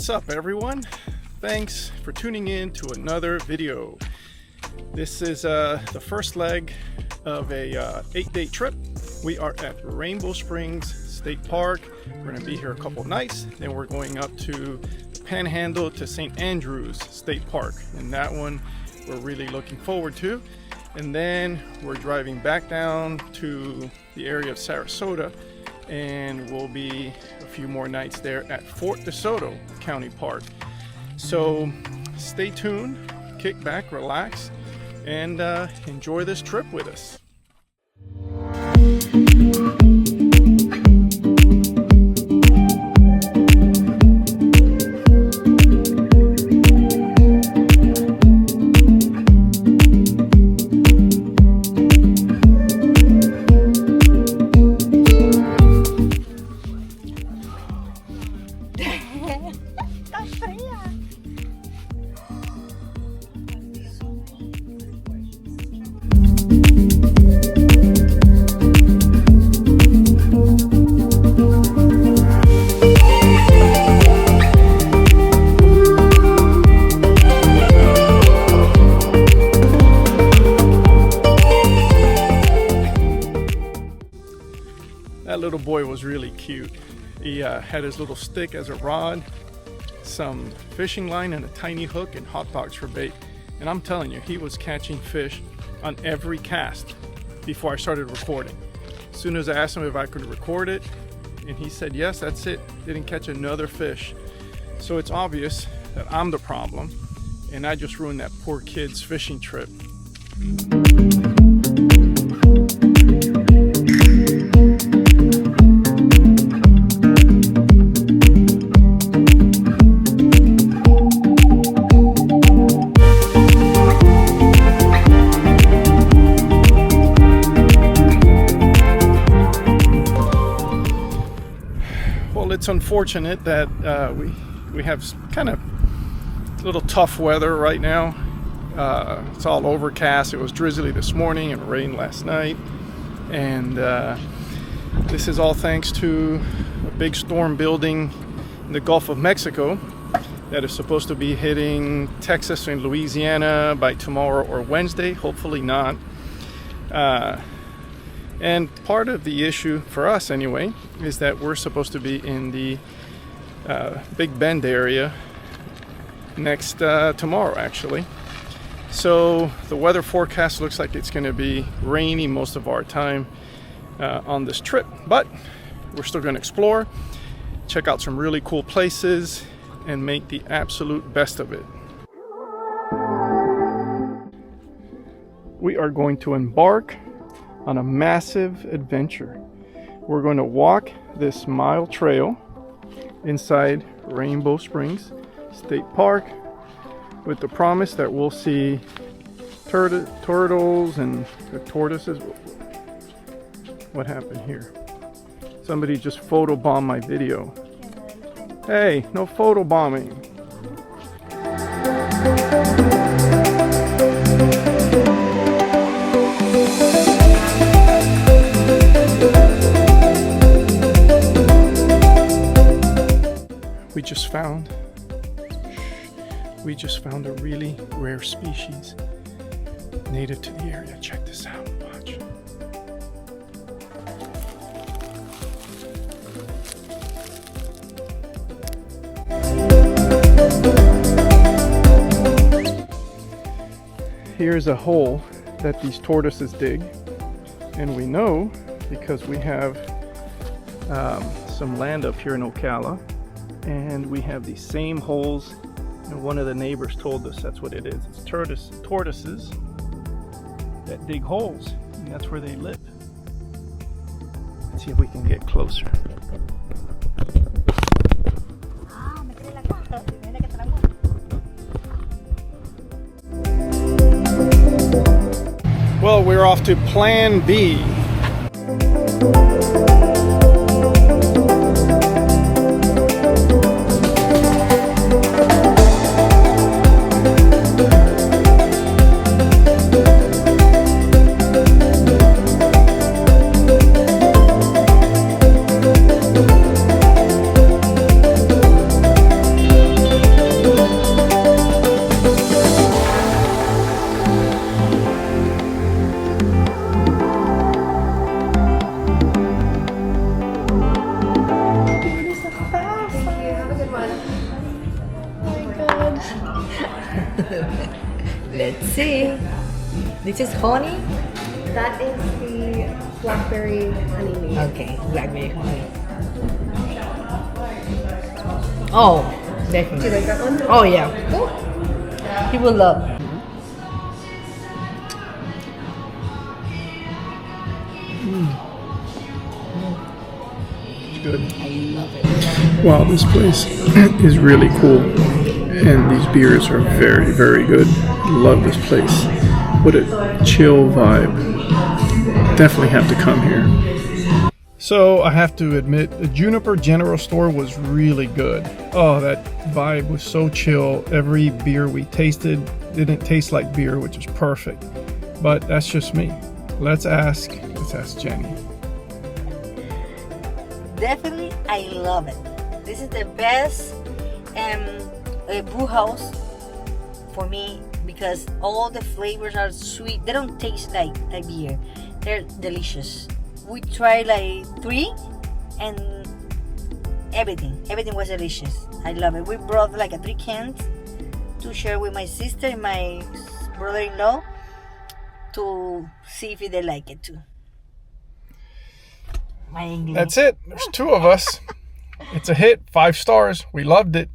What's up everyone? Thanks for tuning in to another video. This is the first leg of a 8-day trip. We are at Rainbow Springs State Park. We're going to be here a couple nights, then we're going up to Panhandle to St. Andrews State Park, and that one we're really looking forward to. And then we're driving back down to the area of Sarasota, and we'll be a few more nights there at Fort DeSoto County Park. So stay tuned, kick back, relax, and enjoy this trip with us. That little boy was really cute. He had his little stick as a rod, some fishing line and a tiny hook, and hot dogs for bait. And I'm telling you, he was catching fish on every cast before I started recording. As soon as I asked him if I could record it, and he said yes, that's it. Didn't catch another fish. So it's obvious that I'm the problem, and I just ruined that poor kid's fishing trip. It's unfortunate that we have kind of a little tough weather right now. It's all overcast. It was drizzly this morning and rained last night, and this is all thanks to a big storm building in the Gulf of Mexico that is supposed to be hitting Texas and Louisiana by tomorrow or Wednesday, hopefully not. And part of the issue for us anyway is that we're supposed to be in the Big Bend area next tomorrow actually. So the weather forecast looks like it's going to be rainy most of our time on this trip, but we're still going to explore, check out some really cool places, and make the absolute best of it. We are going to embark on a massive adventure. We're going to walk this mile trail inside Rainbow Springs State Park with the promise that we'll see turtles and the tortoises. What happened here? Somebody just photobombed my video. Hey, no photobombing. We just found a really rare species native to the area. Check this out. Watch. Here's a hole that these tortoises dig, and we know because we have some land up here in Ocala, and we have these same holes, and one of the neighbors told us that's what it is. It's tortoises that dig holes, and that's where they live. Let's see if we can get closer. Well, we're off to Plan B. Let's see. This is honey. That is the blackberry honey mead. Okay, blackberry honey. Oh, definitely. Do you like that one? Oh yeah. Cool. He will love. It's good. I love it. Wow, this place is really cool. And these beers are very, very good. Love this place. What a chill vibe. Definitely have to come here. So I have to admit, the Juniper General Store was really good. Oh, that vibe was so chill. Every beer we tasted didn't taste like beer, which is perfect. But that's just me. Let's ask Jenny. Definitely, I love it. This is the best brew house for me because all the flavors are sweet. They don't taste like a beer. They're delicious. We tried like 3 and everything was delicious. I love it. We brought like 3 cans to share with my sister and my brother-in-law to see if they like it too. My English. That's it. There's 2 of us. It's a hit. 5 stars. We loved it.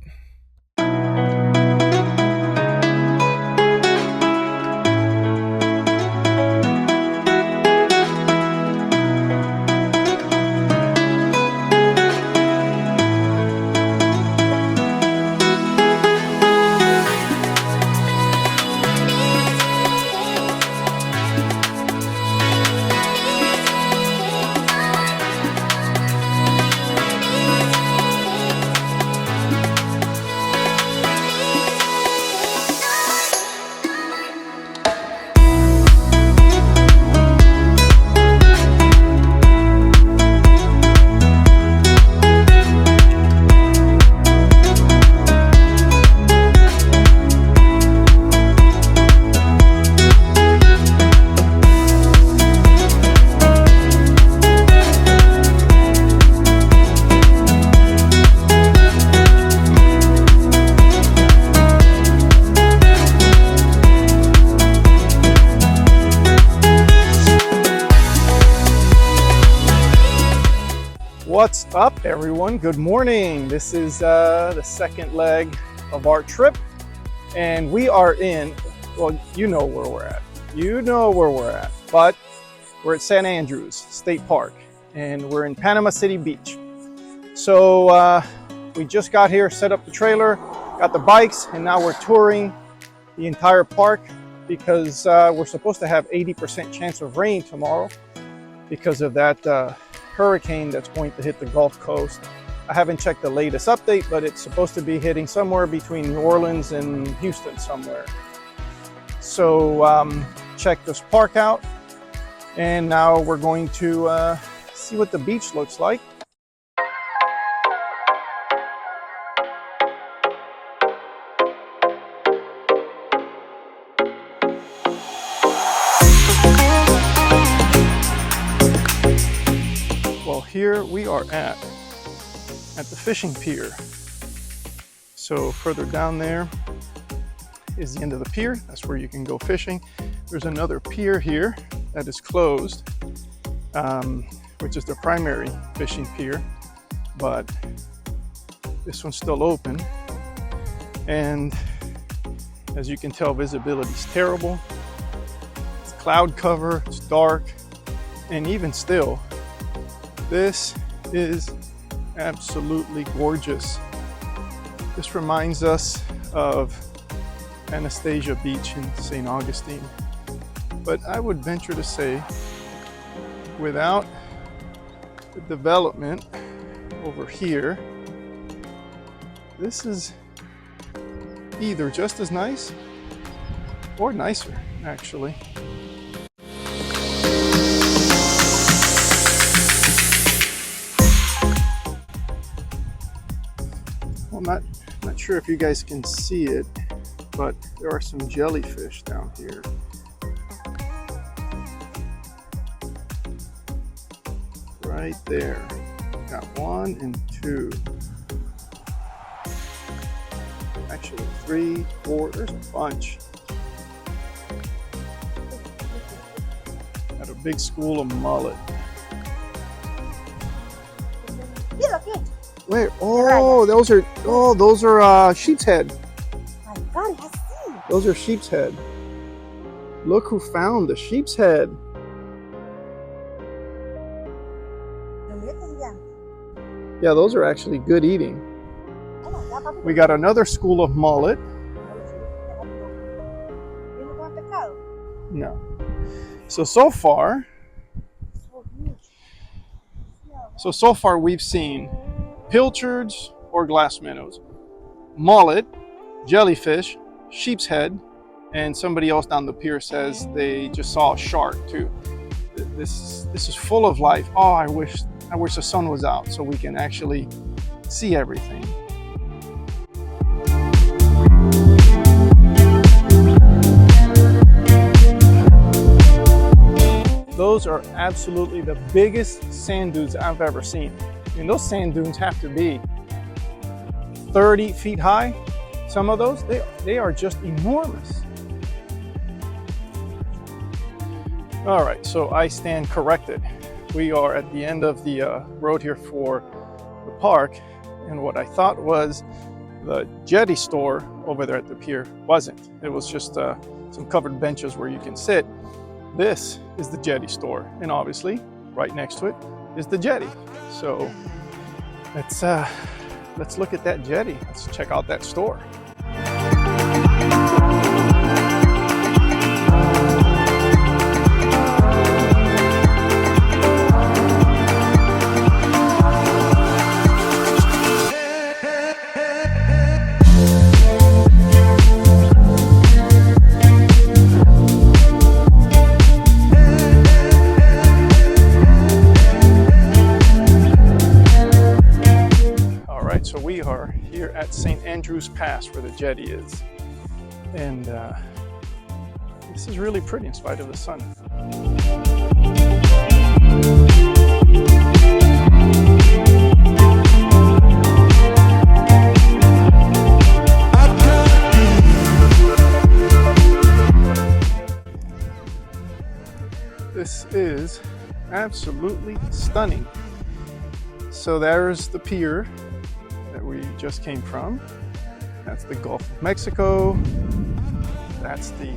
What's up, everyone? Good morning. This is the second leg of our trip, and we are in, well, you know where we're at. You know where we're at, but we're at San Andrews State Park, and we're in Panama City Beach. So we just got here, set up the trailer, got the bikes, and now we're touring the entire park because we're supposed to have 80% chance of rain tomorrow because of that hurricane that's going to hit the Gulf Coast. I haven't checked the latest update, but it's supposed to be hitting somewhere between New Orleans and Houston somewhere. So check this park out, and now we're going to see what the beach looks like. Here we are at the fishing pier. So further down there is the end of the pier. That's where you can go fishing. There's another pier here that is closed, which is the primary fishing pier, but this one's still open. And as you can tell, visibility is terrible. It's cloud cover, it's dark, and even still, this is absolutely gorgeous. This reminds us of Anastasia Beach in St. Augustine. But I would venture to say, without the development over here, this is either just as nice or nicer, actually. Well, not sure if you guys can see it, but there are some jellyfish down here. Right there. Got 1 and 2. Actually, 3, 4, there's a bunch. At a big school of mullet. Where? Oh, those are sheep's head. My God, it has seeds. Those are sheep's head. Look who found the sheep's head. Yeah, those are actually good eating. We got another school of mullet. No. So far we've seen pilchards or glass minnows, mullet, jellyfish, sheep's head, and somebody else down the pier says they just saw a shark too. This is full of life. Oh, I wish the sun was out so we can actually see everything. Those are absolutely the biggest sand dunes I've ever seen. I mean, those sand dunes have to be 30 feet high. Some of those, they are just enormous. All right, so I stand corrected. We are at the end of the road here for the park, and what I thought was the jetty store over there at the pier wasn't. It was just some covered benches where you can sit. This is the jetty store, and obviously right next to it is the jetty. So let's look at that jetty. Let's check out that store. So we are here at St. Andrew's Pass where the jetty is. And this is really pretty in spite of the sun. This is absolutely stunning. So there's the pier that we just came from. That's the Gulf of Mexico. That's the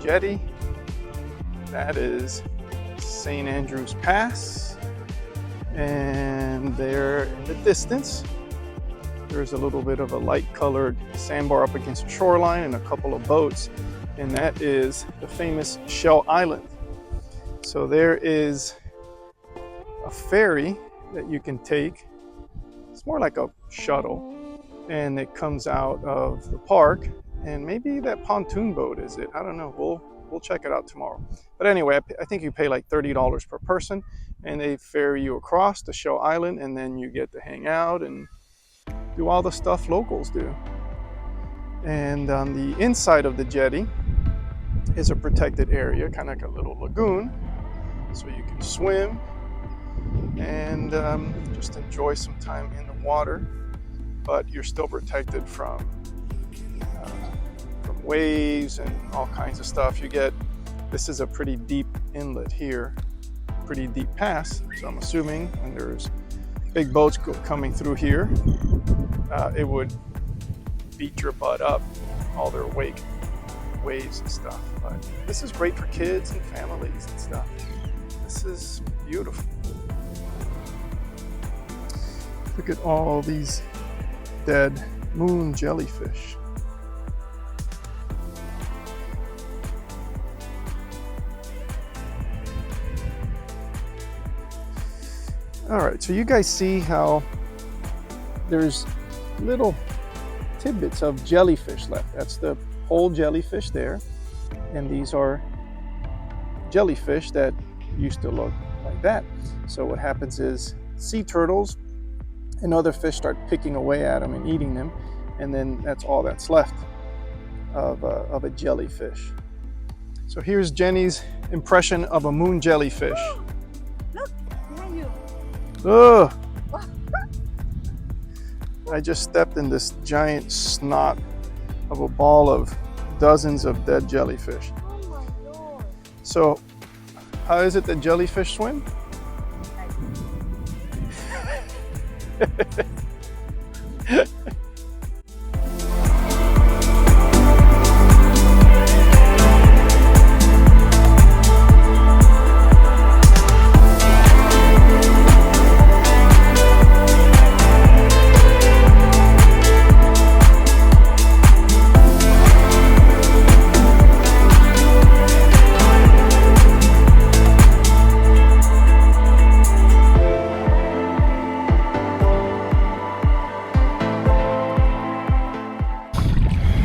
jetty. That is St. Andrew's Pass. And there in the distance, there's a little bit of a light colored sandbar up against the shoreline and a couple of boats. And that is the famous Shell Island. So there is a ferry that you can take. It's more like a shuttle, and it comes out of the park, and maybe that pontoon boat is it. I don't know. We'll check it out tomorrow. But anyway, I think you pay like $30 per person, and they ferry you across to Shell Island, and then you get to hang out and do all the stuff locals do. And on the inside of the jetty is a protected area, kind of like a little lagoon, so you can swim and just enjoy some time in the water, but you're still protected from waves and all kinds of stuff. This is a pretty deep inlet here, pretty deep pass, so I'm assuming when there's big boats coming through here, it would beat your butt up, all their waves and stuff. But this is great for kids and families and stuff. This is beautiful. Look at all these dead moon jellyfish. All right, so you guys see how there's little tidbits of jellyfish left. That's the whole jellyfish there. And these are jellyfish that used to look like that. So what happens is sea turtles and other fish start picking away at them and eating them, and then that's all that's left of a jellyfish. So here's Jenny's impression of a moon jellyfish. Look, behind you. Ugh! I just stepped in this giant snot of a ball of dozens of dead jellyfish. So, how is it that jellyfish swim?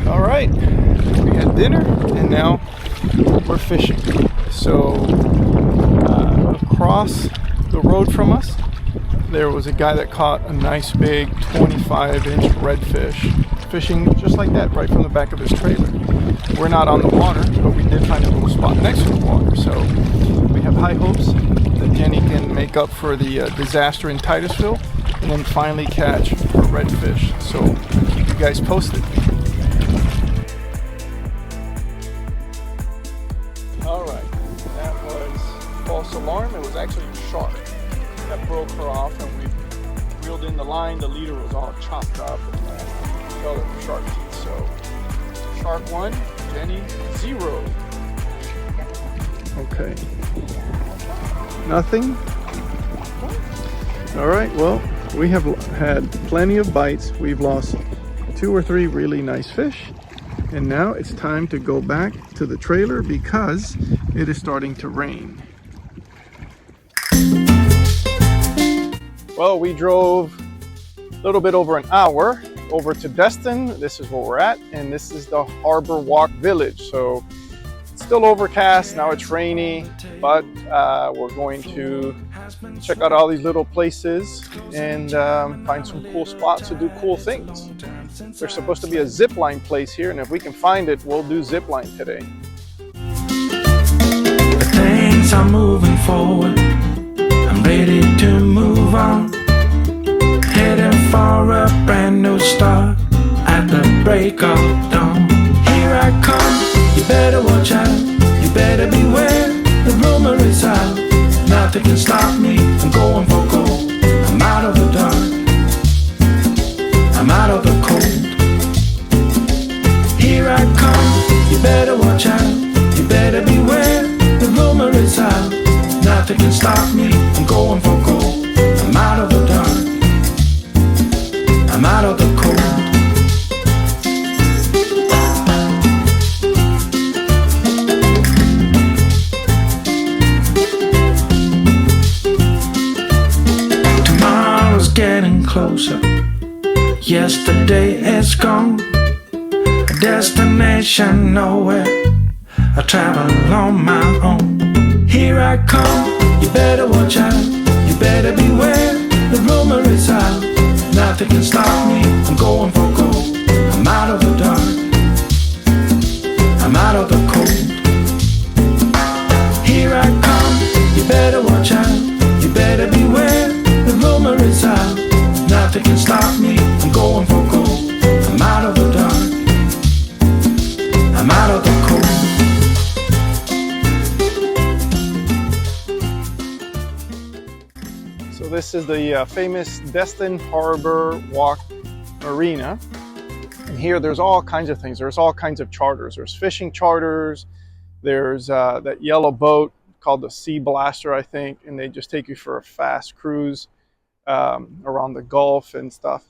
All right, we had dinner and now we're fishing. So across the road from us, there was a guy that caught a nice big 25-inch redfish, fishing just like that right from the back of his trailer. We're not on the water, but we did find a little spot next to the water. So we have high hopes that Jenny can make up for the disaster in Titusville and then finally catch a redfish. So I'll keep you guys posted. All right, that was false alarm. It was actually a shark that broke her off, and we reeled in the line. The leader was all chopped up and fell at the shark teeth. So shark 1, Jenny 0. Okay. Nothing? All right, well, we have had plenty of bites. We've lost 2 or 3 really nice fish. And now it's time to go back to the trailer because it is starting to rain. Well, we drove a little bit over an hour over to Destin. This is where we're at, and this is the Harbor Walk Village. So it's still overcast, now it's rainy, but we're going to check out all these little places and find some cool spots to do cool things. There's supposed to be a zip line place here, and if we can find it, we'll do zip line today. Things are moving forward. I'm ready to move on. Heading for a brand new start at the break of dawn. Here I come. You better watch out. You better beware. The rumor is out. Nothing can stop me. I'm going for gold. I'm out of the dark. I'm out of the cold. Here I come, you better watch out, you better beware, the rumor is out, nothing can stop me, I'm going for gold, I'm out of the dark, I'm out of the cold. Tomorrow's getting closer, yesterday is gone. Destination nowhere, I travel on my own. Here I come, you better watch out, you better beware, the rumor is out, nothing can stop me, I'm going for gold, I'm out of the dark, I'm out of the cold. Here I come, you better watch out, you better beware, the rumor is out, nothing can stop me, I'm going for gold, I'm out of the dark, I'm out of the cold. So this is the famous Destin Harbor Walk Marina. And here there's all kinds of things. There's all kinds of charters. There's fishing charters. There's that yellow boat called the Sea Blaster, I think. And they just take you for a fast cruise around the Gulf and stuff.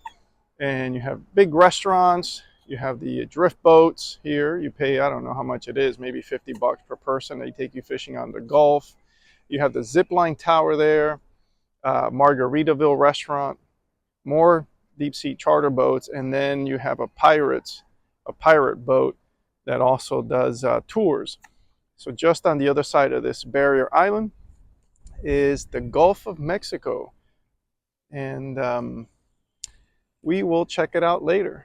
And you have big restaurants. You have the drift boats here. You pay, I don't know how much it is, maybe $50 per person. They take you fishing on the Gulf. You have the zip line tower there, Margaritaville restaurant, more deep sea charter boats, and then you have a pirate boat that also does tours. So just on the other side of this barrier island is the Gulf of Mexico, and we will check it out later.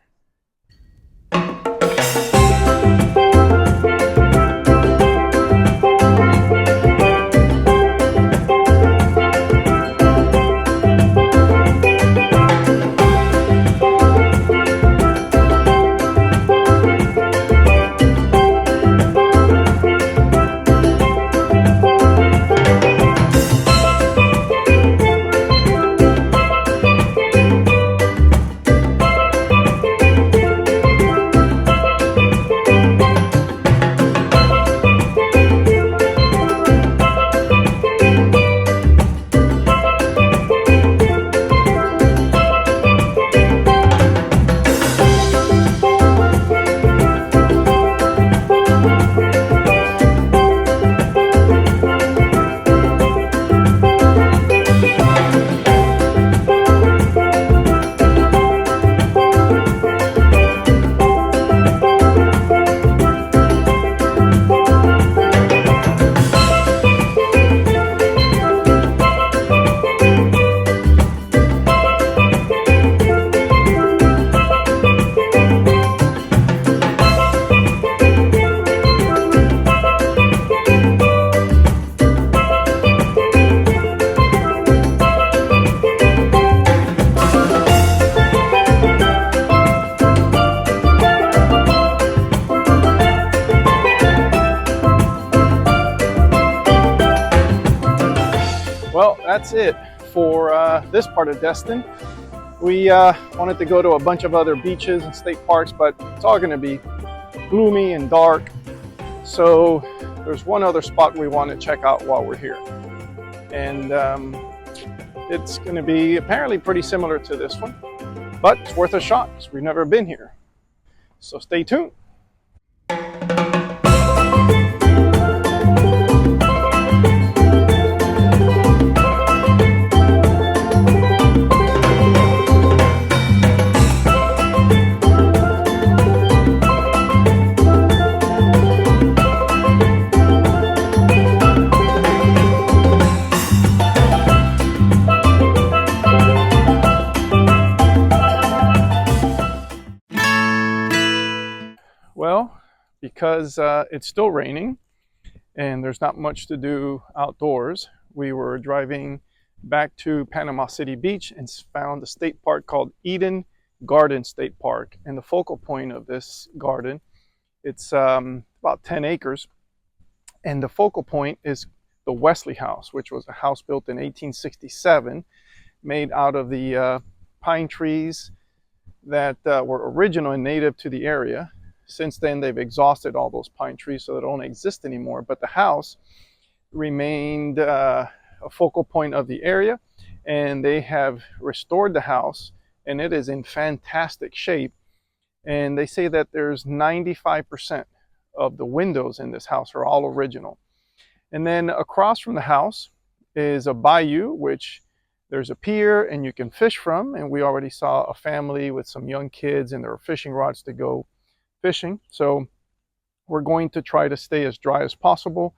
that's it for this part of Destin. We wanted to go to a bunch of other beaches and state parks, but it's all going to be gloomy and dark. So there's one other spot we want to check out while we're here. And it's going to be apparently pretty similar to this one, but it's worth a shot because we've never been here. So stay tuned. Well, because it's still raining and there's not much to do outdoors, we were driving back to Panama City Beach and found a state park called Eden Garden State Park. And the focal point of this garden, it's about 10 acres. And the focal point is the Wesley House, which was a house built in 1867, made out of the pine trees that were original and native to the area. Since then, they've exhausted all those pine trees, so they don't exist anymore. But the house remained a focal point of the area, and they have restored the house, and it is in fantastic shape. And they say that there's 95% of the windows in this house are all original. And then across from the house is a bayou, which there's a pier and you can fish from. And we already saw a family with some young kids and their fishing rods to go fishing. So we're going to try to stay as dry as possible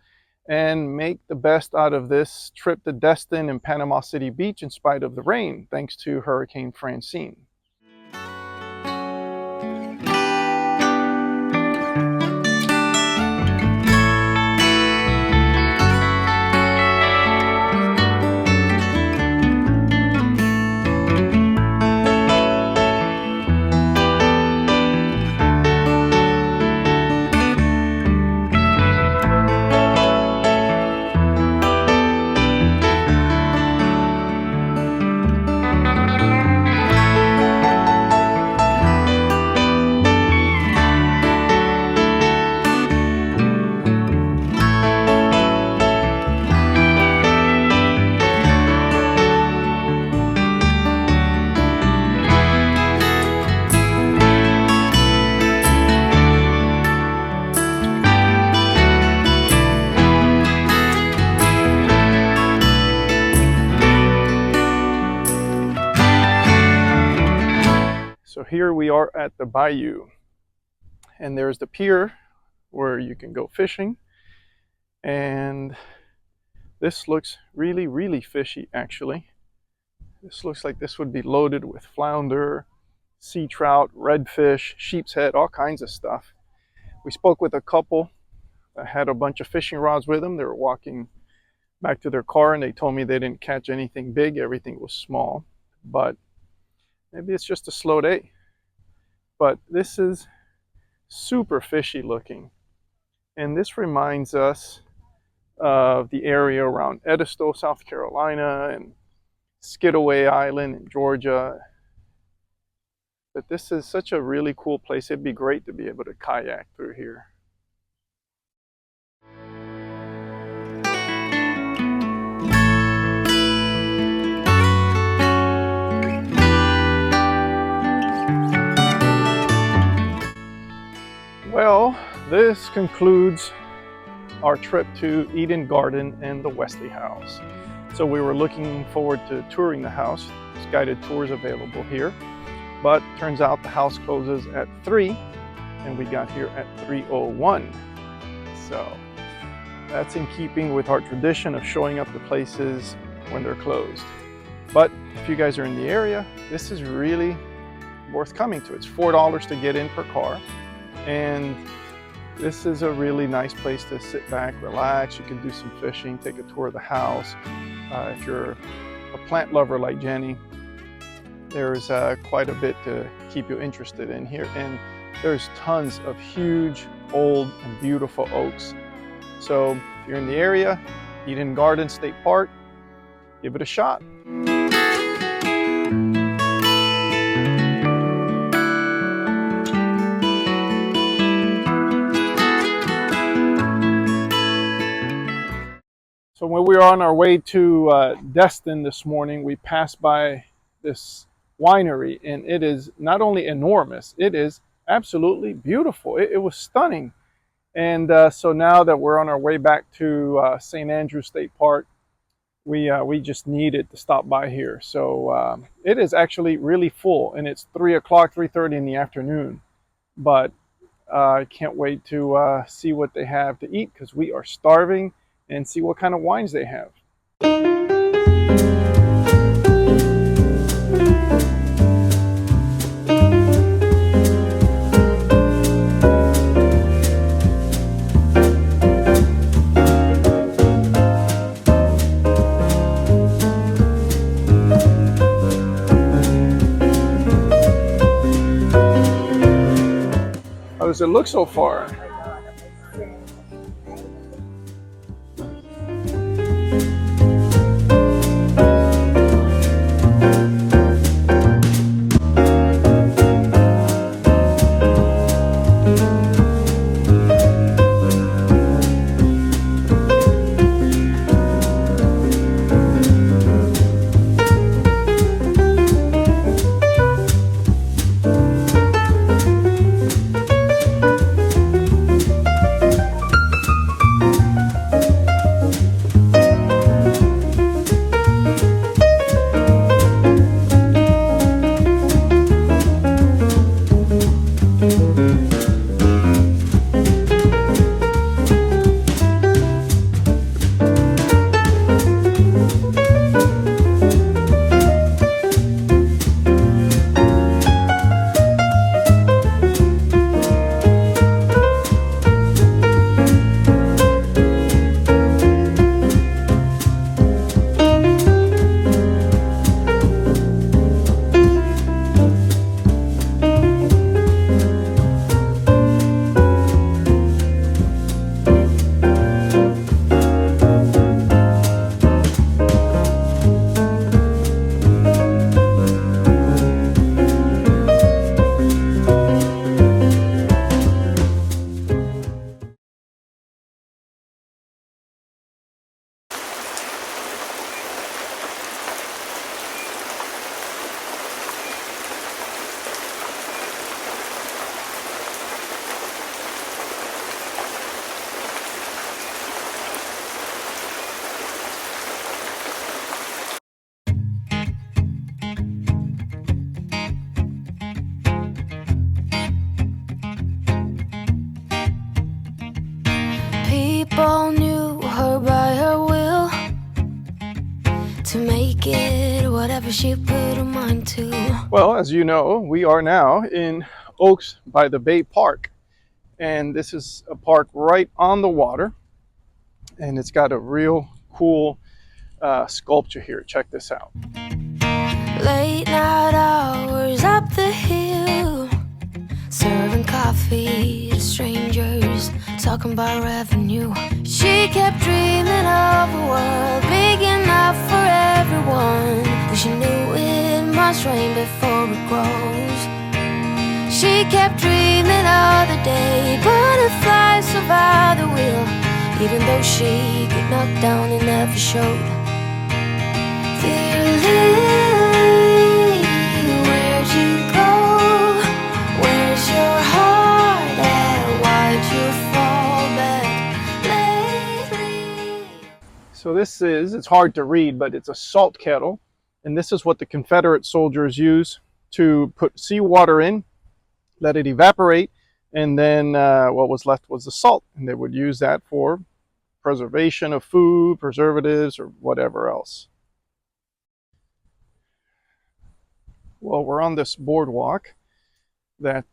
and make the best out of this trip to Destin and Panama City Beach in spite of the rain, thanks to Hurricane Francine. So here we are at the bayou, and there's the pier where you can go fishing, and this looks really, really fishy actually. This looks like this would be loaded with flounder, sea trout, redfish, sheep's head, all kinds of stuff. We spoke with a couple that had a bunch of fishing rods with them. They were walking back to their car and they told me they didn't catch anything big, everything was small, but maybe it's just a slow day. But this is super fishy looking. And this reminds us of the area around Edisto, South Carolina, and Skidaway Island in Georgia. But this is such a really cool place. It'd be great to be able to kayak through here. Well, this concludes our trip to Eden Garden and the Wesley House. So we were looking forward to touring the house. There's guided tours available here. But turns out the house closes at 3 and we got here at 3:01. So that's in keeping with our tradition of showing up to places when they're closed. But if you guys are in the area, this is really worth coming to. It's $4 to get in per car. And this is a really nice place to sit back, relax. You can do some fishing, take a tour of the house. If you're a plant lover like Jenny, there's quite a bit to keep you interested in here. And there's tons of huge, old, and beautiful oaks. So if you're in the area, Eden Garden State Park give it a shot. So when we were on our way to Destin this morning, we passed by this winery, and it is not only enormous, it is absolutely beautiful. It was stunning. And so now that we're on our way back to St. Andrew State Park, we just needed to stop by here. So it is actually really full, and it's 3 o'clock, 3:30 in the afternoon. But I can't wait to see what they have to eat, because we are starving, and see what kind of wines they have. How does it look so far? People knew her by her will, to make it whatever she put her mind to. Well, as you know, we are now in Oaks by the Bay Park, and this is a park right on the water, and it's got a real cool sculpture here. Check this out. Late night hours up the hill, serving coffee to strangers, talking about revenue. She kept dreaming of a world big enough for everyone, but she knew it must rain before it grows. She kept dreaming of the day butterflies survived the wheel, even though she got knocked down and never showed. Dear Lily, where'd you go? Where's your heart at? Why'd you fall back lately? So this is, it's hard to read, but it's a salt kettle, and this is what the Confederate soldiers used to put seawater in, let it evaporate, and then what was left was the salt, and they would use that for preservation of food, preservatives, or whatever else. Well, we're on this boardwalk that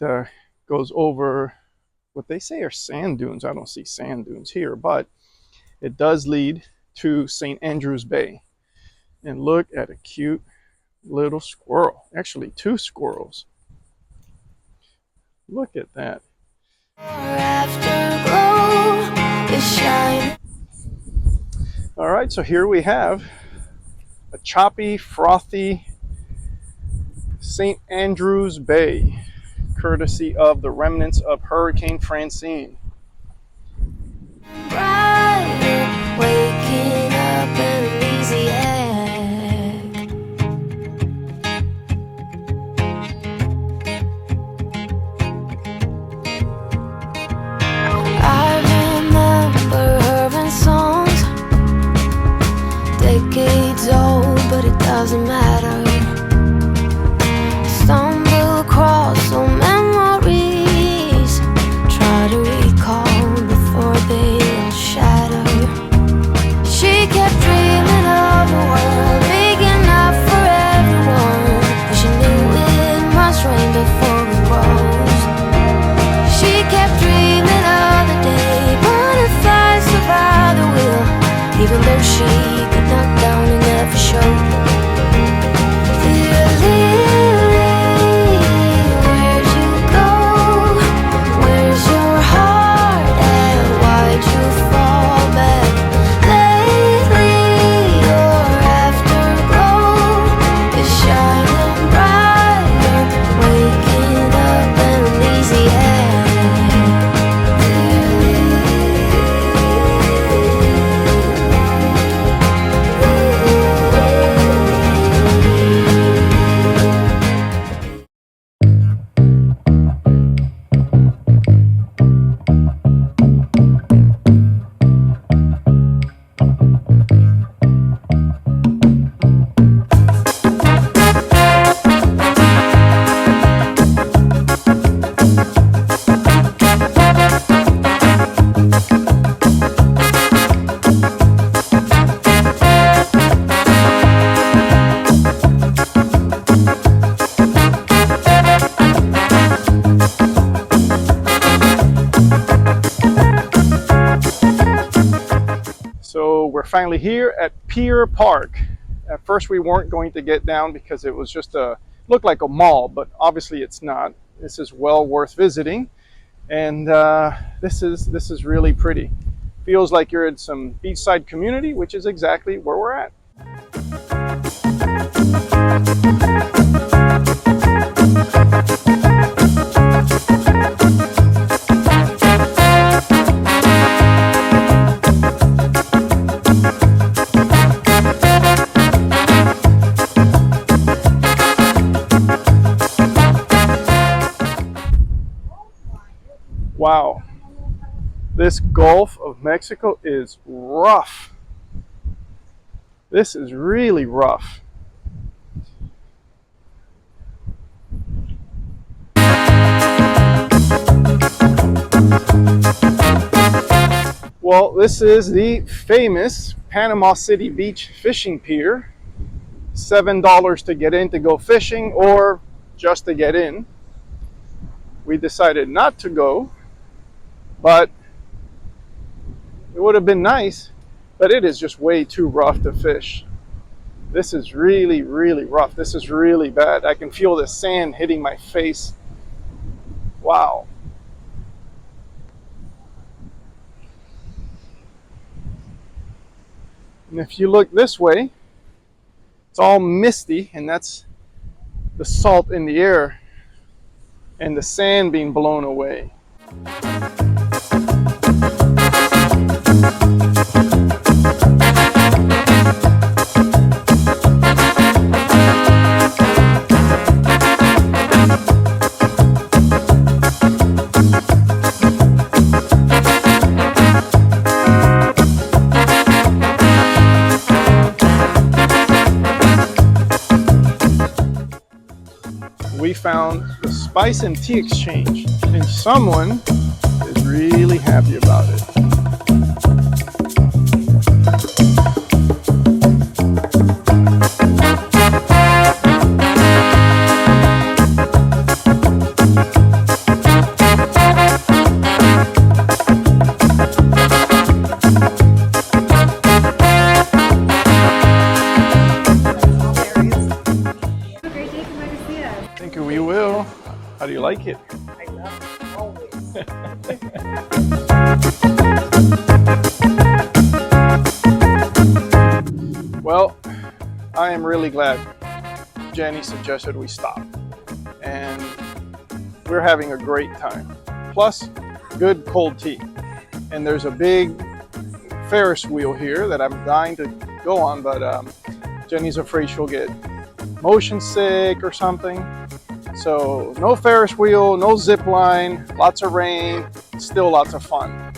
goes over what they say are sand dunes. I don't see sand dunes here, but it does lead to St. Andrews Bay. And look at a cute little squirrel. Actually, two squirrels. Look at that. All right, so here we have a choppy, frothy St. Andrews Bay, courtesy of the remnants of Hurricane Francine. Bright, waking up in an easy I remember her in songs, decades old, but it doesn't matter. Stumble across old memories, try to recall before they all shatter. She kept dreaming of a world big enough for everyone, but she knew it must rain before it rose. She kept dreaming of the day butterflies survive the wheel, even though she could knock down and never show. Dear Lily, where'd you go? Where's your heart at? Why'd you fall back? Lately your afterglow is shining brighter, waking up in an easy So we're finally here at Pier Park. At first we weren't going to get down because it was just looked like a mall, but obviously it's not. This is well worth visiting, and this is really pretty. Feels like you're in some beachside community, which is exactly where we're at. Wow, this Gulf of Mexico is rough. This is really rough. Well, this is the famous Panama City Beach fishing pier. $7 to get in to go fishing, or just to get in. We decided not to go, but it would have been nice, but it is just way too rough to fish. This is really, really rough. This is really bad. I can feel the sand hitting my face. Wow. And if you look this way, it's all misty, and that's the salt in the air and the sand being blown away. We found the Spice and Tea Exchange, and someone is really happy about it. Thank you, we will. How do you like it? I love it, always. Well, I am really glad Jenny suggested we stop. And we're having a great time. Plus, good cold tea. And there's a big Ferris wheel here that I'm dying to go on, but Jenny's afraid she'll get motion sick or something. So no Ferris wheel, no zip line, lots of rain, still lots of fun.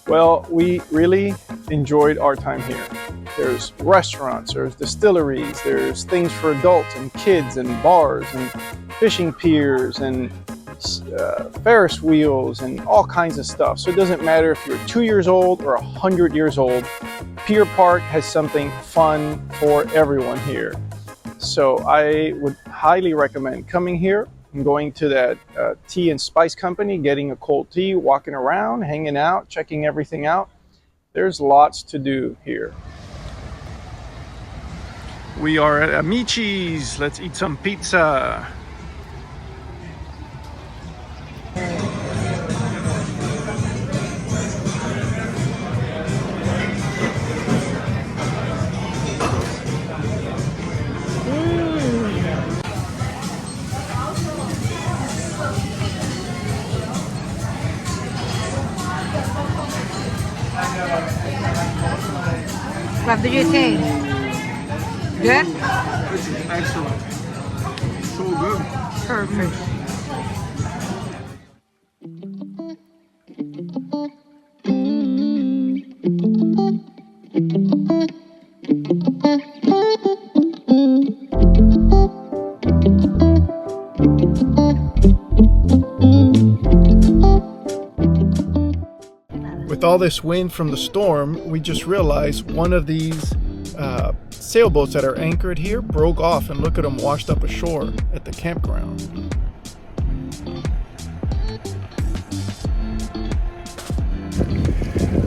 Well, we really enjoyed our time here. There's restaurants, there's distilleries, there's things for adults and kids and bars and fishing piers and Ferris wheels and all kinds of stuff. So it doesn't matter if you're 2 years old or 100 years old, Pier Park has something fun for everyone here. So I would highly recommend coming here and going to that tea and spice company, getting a cold tea, walking around, hanging out, checking everything out. There's lots to do here. We are at Amici's. Let's eat some pizza. What do you think? Good? This is excellent. So good. Perfect. With all this wind from the storm, we just realized one of these sailboats that are anchored here broke off, and look at them washed up ashore at the campground.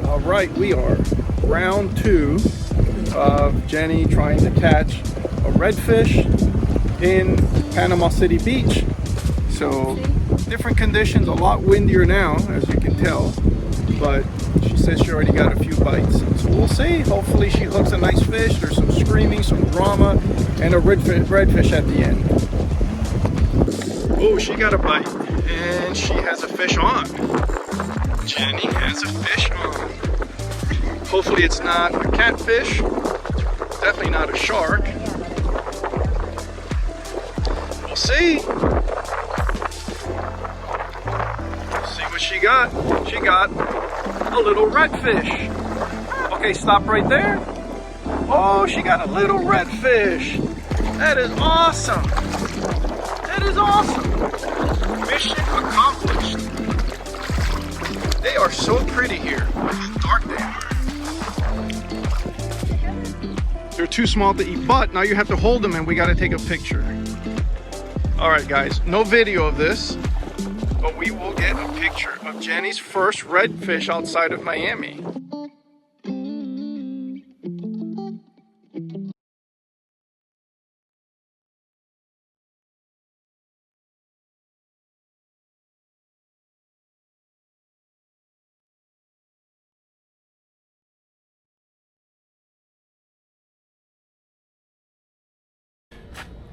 All right, we are round 2 of Jenny trying to catch a redfish in Panama City Beach. So different conditions, a lot windier now, as you can tell, but she says she already got a few bites. So we'll see. Hopefully she hooks a nice fish. There's some screaming, some drama, and a redfish at the end. Oh, she got a bite, and she has a fish on. Jenny has a fish on. Hopefully it's not a catfish. Definitely not a shark. We'll see. See what she got. She got a little redfish. Okay, stop right there. Oh, she got a little redfish. That is awesome. That is awesome. Mission accomplished. They are so pretty here. How dark they are. They're too small to eat, but now you have to hold them and we got to take a picture. All right, guys, no video of this, but we will get a picture of Jenny's first redfish outside of Miami.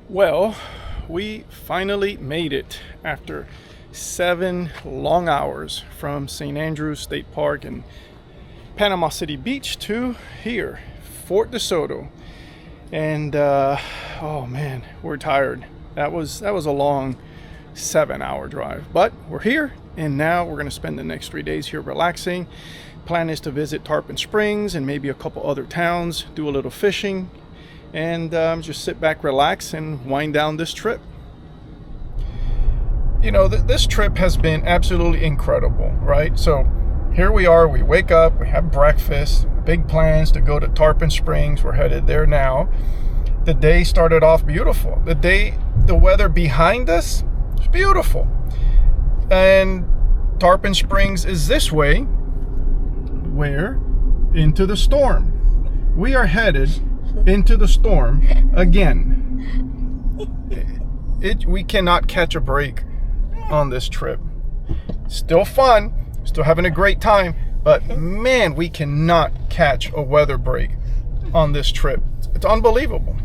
Well, we finally made it after 7 long hours from St. Andrews State Park and Panama City Beach to here, Fort DeSoto. And oh man, we're tired. That was a long 7-hour drive, but we're here, and now we're going to spend the next 3 days here relaxing. Plan is to visit Tarpon Springs and maybe a couple other towns, do a little fishing, and just sit back, relax, and wind down this trip. You know, this trip has been absolutely incredible, right? So here we are, we wake up, we have breakfast, big plans to go to Tarpon Springs. We're headed there now. The day started off beautiful. The weather behind us is beautiful. And Tarpon Springs is this way, where into the storm. We are headed into the storm again. We cannot catch a break on this trip. Still fun, still having a great time, but man, we cannot catch a weather break on this trip. It's unbelievable.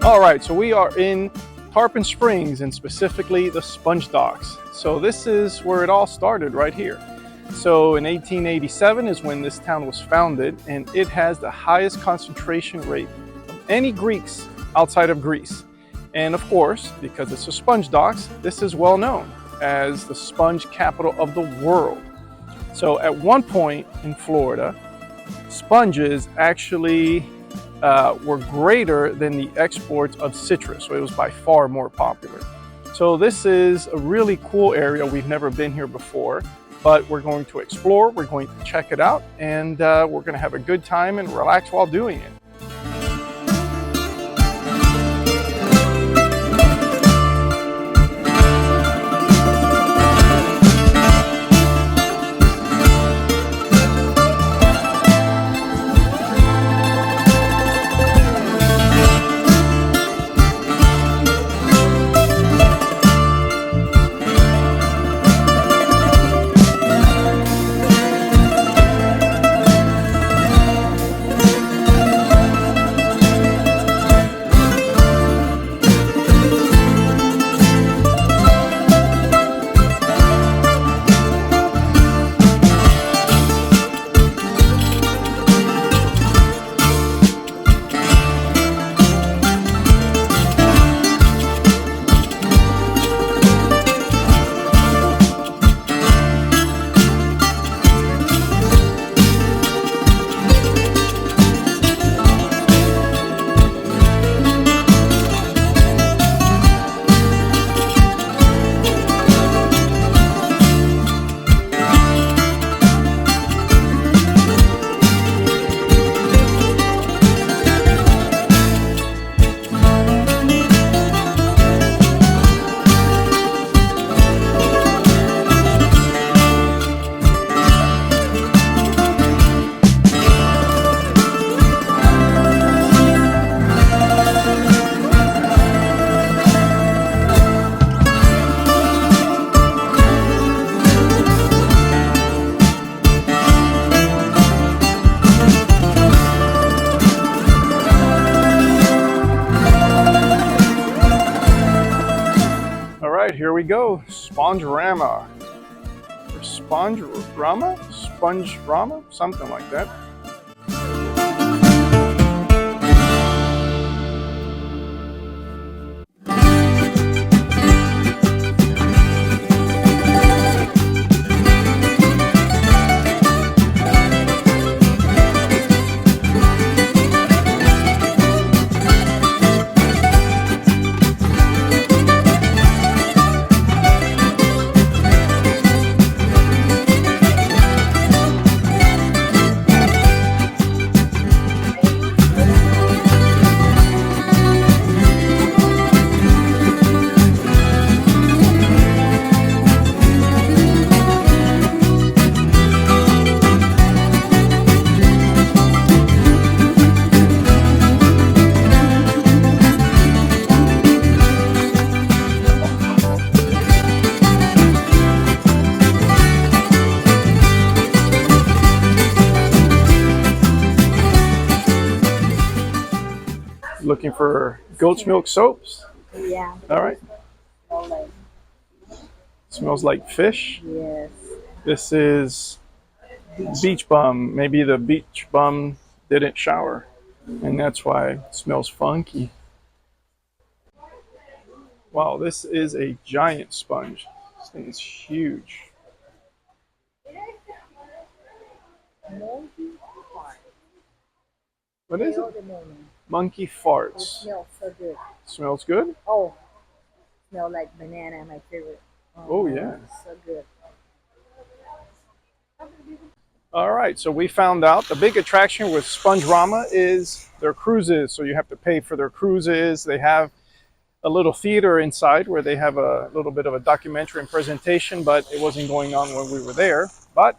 Alright, so we are in Tarpon Springs, and specifically the Sponge Docks. So this is where it all started, right here. So in 1887 is when this town was founded, and it has the highest concentration rate of any Greeks outside of Greece. And of course, because it's the Sponge Docks, this is well known as the sponge capital of the world. So at one point in Florida, sponges actually were greater than the exports of citrus, so it was by far more popular. So this is a really cool area. We've never been here before, but we're going to explore, we're going to check it out, and we're going to have a good time and relax while doing it. Here we go, Spongerama, or Spongerama, something like that. looking for goat's milk soaps. Yeah. All right. All like, Smells like fish. yes. This is beach bum. Maybe the beach bum didn't shower, and that's why it smells funky. Wow, this is a giant sponge. This thing is huge. What is it? Monkey farts. Smells so good. Smells good? Oh, smell like banana, my favorite. Oh, yeah. So good. All right, so we found out the big attraction with Spongerama is their cruises. So you have to pay for their cruises. They have a little theater inside where they have a little bit of a documentary and presentation, but it wasn't going on when we were there. But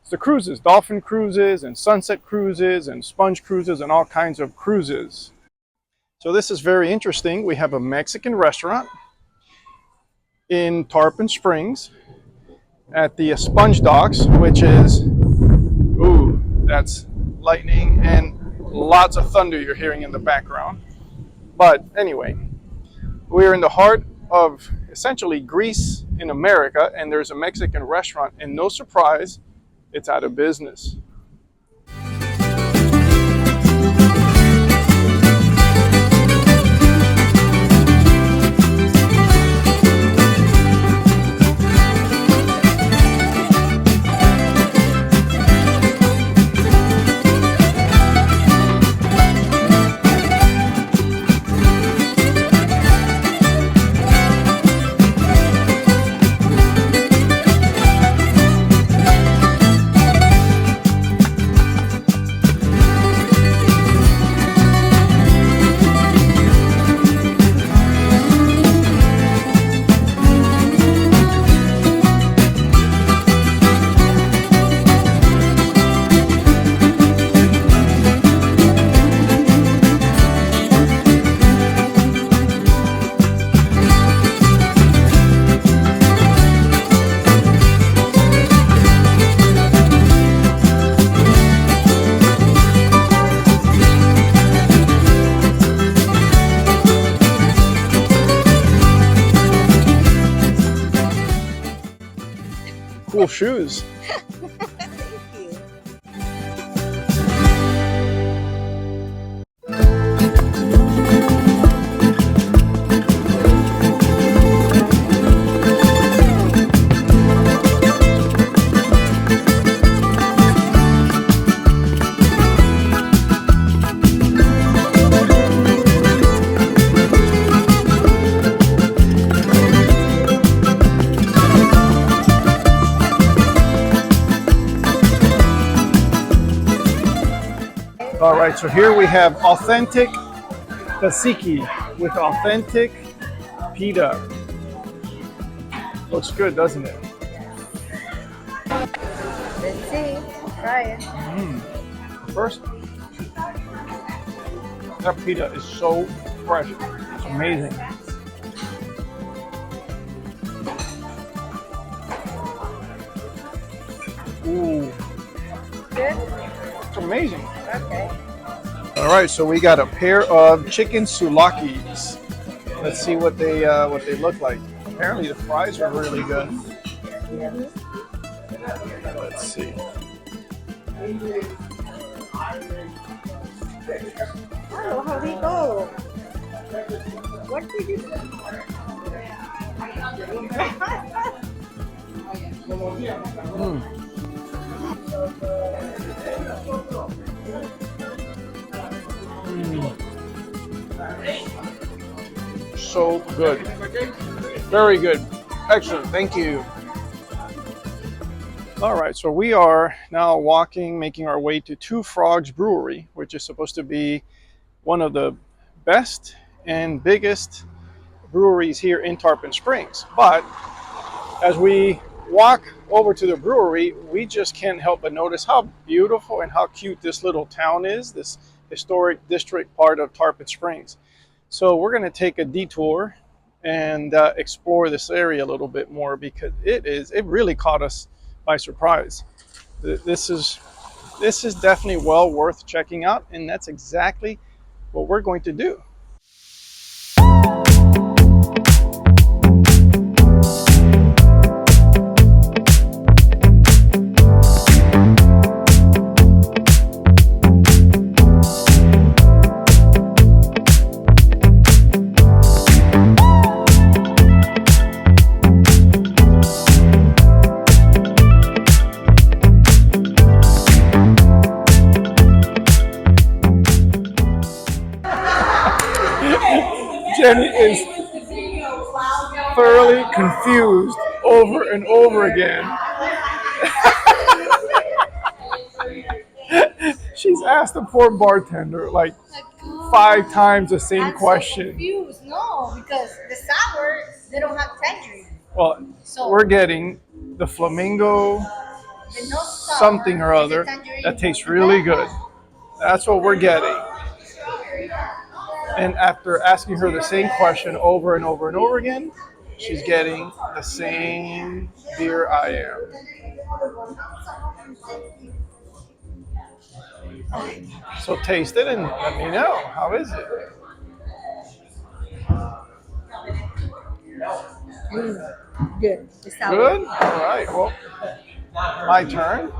it's the cruises, dolphin cruises and sunset cruises and sponge cruises and all kinds of cruises. So this is very interesting. We have a Mexican restaurant in Tarpon Springs at the Sponge Docks, which is, ooh, that's lightning and lots of thunder you're hearing in the background. But anyway, we're in the heart of essentially Greece in America, and there's a Mexican restaurant, and no surprise, it's out of business. Cool shoes. All right, so here we have authentic tzatziki with authentic pita. Looks good, doesn't it? Let's see. Try it. First, that pita is so fresh. It's amazing. Ooh, Good? it's amazing. Okay. All right, so we got a pair of chicken souvlaki's. Let's see what they look like. Apparently the fries are really good. Let's see. Oh, how did it go? What did you say? So good. Very good. Excellent. Thank you. All right, so we are now making our way to Two Frogs Brewery, which is supposed to be one of the best and biggest breweries here in Tarpon Springs. But as we walk over to the brewery, we just can't help but notice how beautiful and how cute this little town is, this historic district part of Tarpon Springs. So we're going to take a detour and explore this area a little bit more, because it really caught us by surprise. This is definitely well worth checking out, and that's exactly what we're going to do. literally confused over and over again. She's asked the poor bartender like 5 times the same question. Confused, no, because the sour they don't have tangerine. Well, So we're getting the flamingo the no sour, something or other the tangerine that tastes really good. That's what we're getting. And after asking her the same question over and over and over again, she's getting the same beer I am. So taste it and let me know. How is it? Good. The sour. Good? All right. Well, my turn.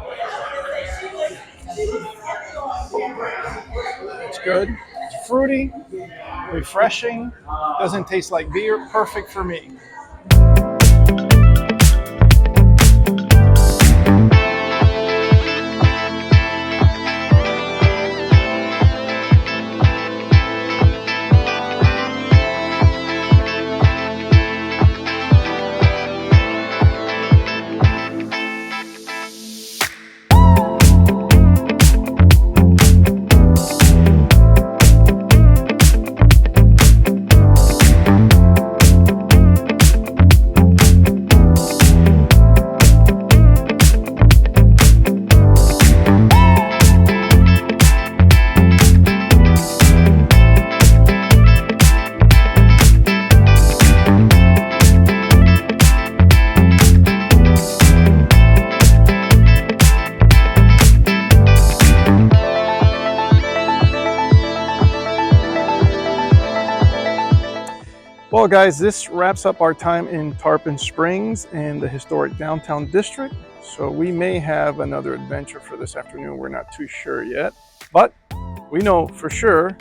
It's good. It's fruity, refreshing, doesn't taste like beer. Perfect for me. Well, guys, this wraps up our time in Tarpon Springs and the historic downtown district. So we may have another adventure for this afternoon. We're not too sure yet, but we know for sure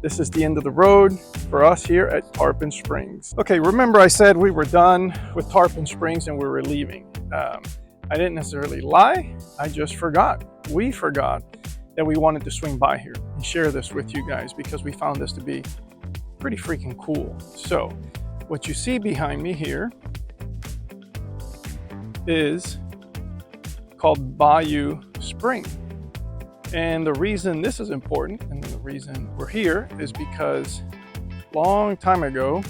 this is the end of the road for us here at Tarpon Springs. Okay, remember I said we were done with Tarpon Springs and we were leaving. I didn't necessarily lie. I just forgot. We forgot that we wanted to swing by here and share this with you guys because we found this to be pretty freaking cool. So what you see behind me here is called Bayou Spring. And the reason this is important and the reason we're here is because long time ago,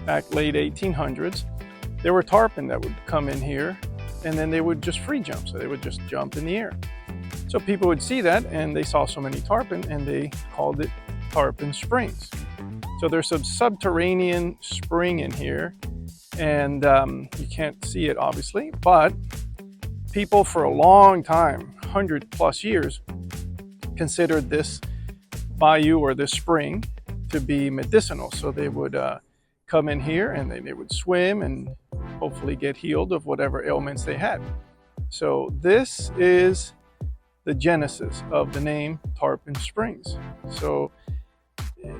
back late 1800s, there were tarpon that would come in here and then they would just free jump. So they would just jump in the air. So people would see that and they saw so many tarpon and they called it Tarpon Springs. So there's a subterranean spring in here and you can't see it obviously, but people for a long time, 100 plus years, considered this bayou or this spring to be medicinal. So they would come in here and they would swim and hopefully get healed of whatever ailments they had. So this is the genesis of the name Tarpon Springs. So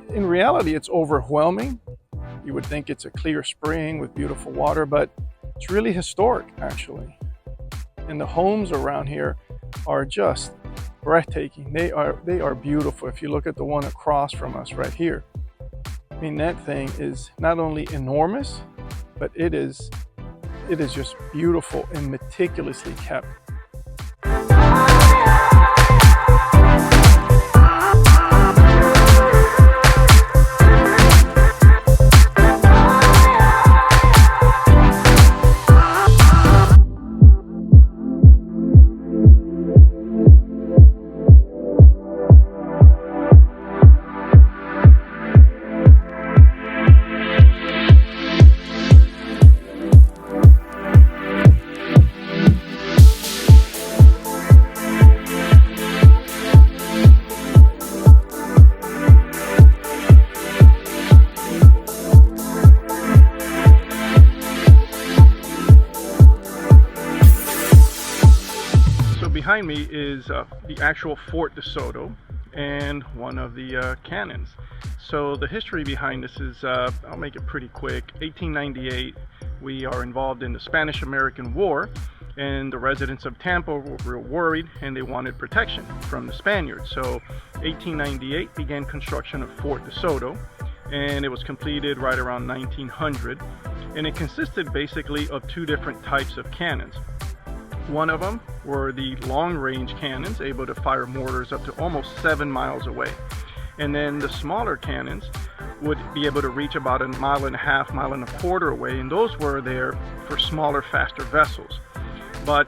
in reality, it's overwhelming. You would think it's a clear spring with beautiful water, but it's really historic actually. And the homes around here are just breathtaking. They are beautiful. If you look at the one across from us right here, I mean, that thing is not only enormous, but it is just beautiful and meticulously kept. Behind me is the actual Fort DeSoto and one of the cannons. So the history behind this is, I'll make it pretty quick. 1898, we are involved in the Spanish-American War, and the residents of Tampa were real worried and they wanted protection from the Spaniards. So 1898 began construction of Fort DeSoto, and it was completed right around 1900. and it consisted basically of two different types of cannons. One of them were the long-range cannons, able to fire mortars up to almost 7 miles away. And then the smaller cannons would be able to reach about 1.5 miles, 1.25 miles away, and those were there for smaller, faster vessels. But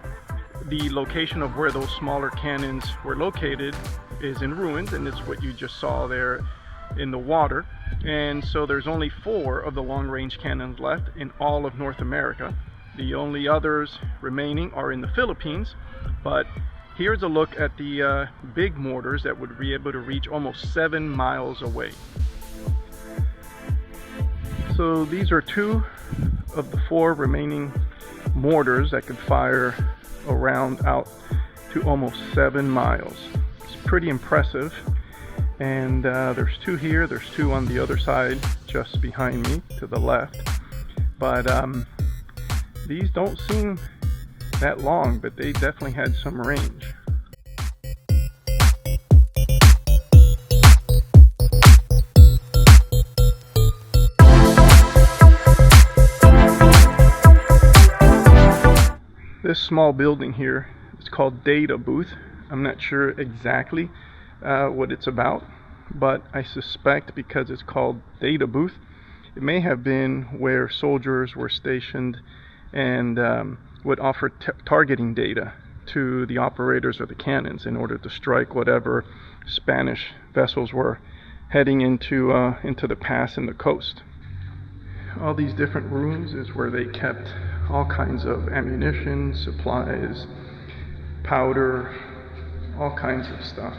the location of where those smaller cannons were located is in ruins, and it's what you just saw there in the water. And so there's only 4 of the long-range cannons left in all of North America. The only others remaining are in the Philippines, but here's a look at the big mortars that would be able to reach almost 7 miles away. So these are 2 of the 4 remaining mortars that could fire around out to almost 7 miles. It's pretty impressive. And there's 2 here, there's 2 on the other side just behind me to the left. But these don't seem that long, but they definitely had some range. This small building here is called Data Booth. I'm not sure exactly what it's about, but I suspect because it's called Data Booth, it may have been where soldiers were stationed and would offer targeting data to the operators of the cannons in order to strike whatever Spanish vessels were heading into the pass and the coast. All these different rooms is where they kept all kinds of ammunition, supplies, powder, all kinds of stuff.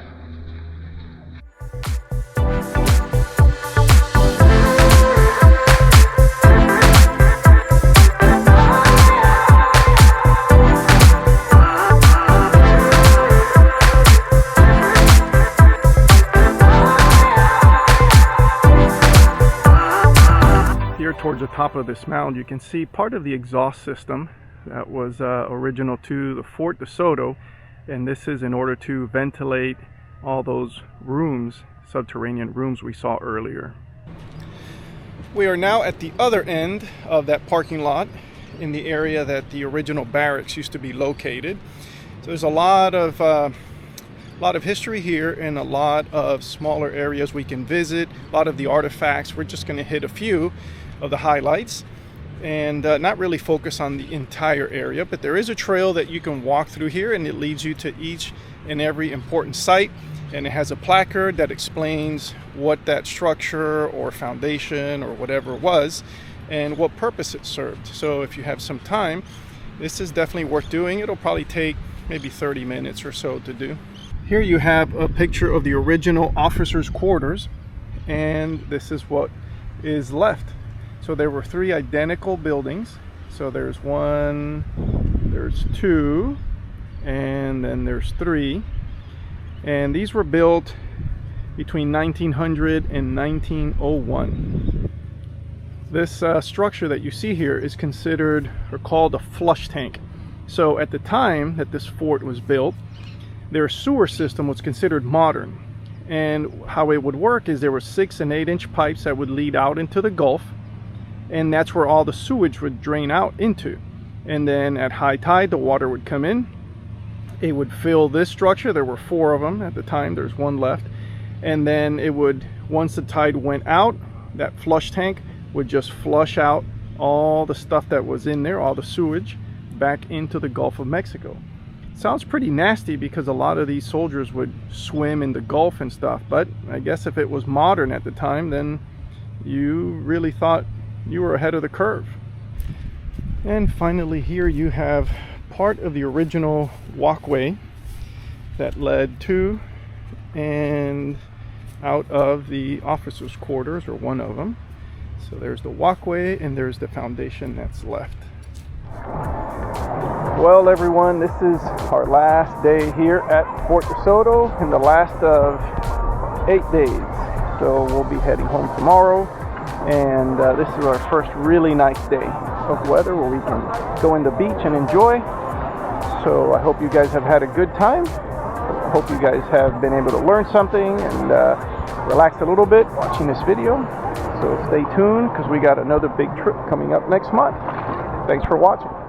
Towards the top of this mound, you can see part of the exhaust system that was original to the Fort de Soto, and this is in order to ventilate all those rooms, subterranean rooms we saw earlier. We are now at the other end of that parking lot in the area that the original barracks used to be located. So there's a lot of history here and a lot of smaller areas we can visit, a lot of the artifacts. We're just going to hit a few of the highlights and not really focus on the entire area, but there is a trail that you can walk through here, and it leads you to each and every important site, and it has a placard that explains what that structure or foundation or whatever was and what purpose it served. So if you have some time, this is definitely worth doing. It'll probably take maybe 30 minutes or so to do. Here you have a picture of the original officers' quarters, and this is what is left. So there were 3 identical buildings. So there's 1, there's 2, and then there's 3. And these were built between 1900 and 1901. This structure that you see here is considered or called a flush tank. So at the time that this fort was built, their sewer system was considered modern. And how it would work is there were 6 and 8 inch pipes that would lead out into the Gulf, and that's where all the sewage would drain out into. And then at high tide, the water would come in. It would fill this structure. There were 4 of them at the time. There's 1 left. And then it would, once the tide went out, that flush tank would just flush out all the stuff that was in there, all the sewage, back into the Gulf of Mexico. Sounds pretty nasty because a lot of these soldiers would swim in the Gulf and stuff, but I guess if it was modern at the time, then you really thought you were ahead of the curve. And finally here you have part of the original walkway that led to and out of the officers' quarters, or one of them. So there's the walkway and there's the foundation that's left. Well everyone, this is our last day here at Fort de Soto and the last of 8 days. So we'll be heading home tomorrow, and this is our first really nice day of weather where we can go in the beach and enjoy. So I hope you guys have had a good time. I hope you guys have been able to learn something and relax a little bit watching this video. So stay tuned because we got another big trip coming up next month. Thanks for watching.